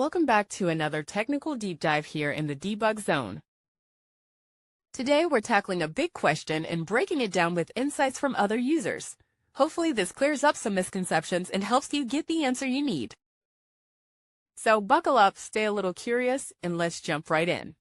Welcome back to another technical deep dive here in the debug zone. Today we're tackling a big question and breaking it down with insights from other users. Hopefully this clears up some misconceptions and helps you get the answer you need. So buckle up, stay a little curious, and let's jump right in.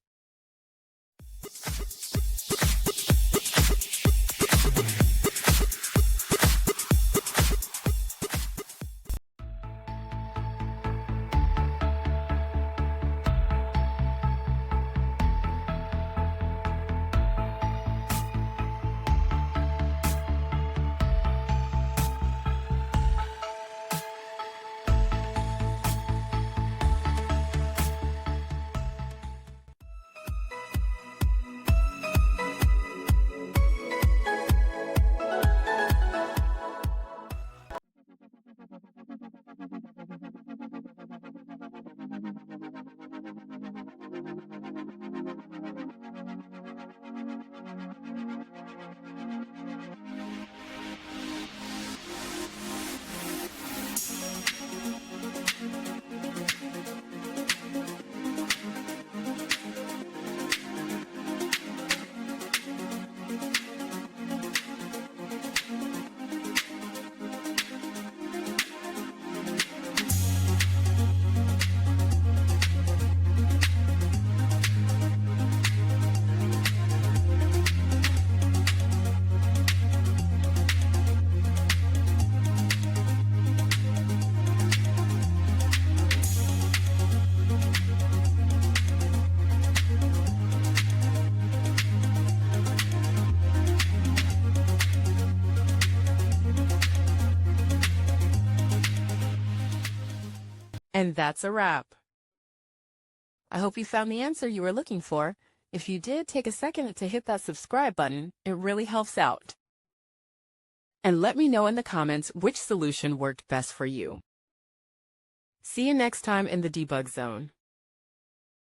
And that's a wrap. I hope you found the answer you were looking for. If you did, take a second to hit that subscribe button. It really helps out. And let me know in the comments which solution worked best for you. See you next time in the debug zone.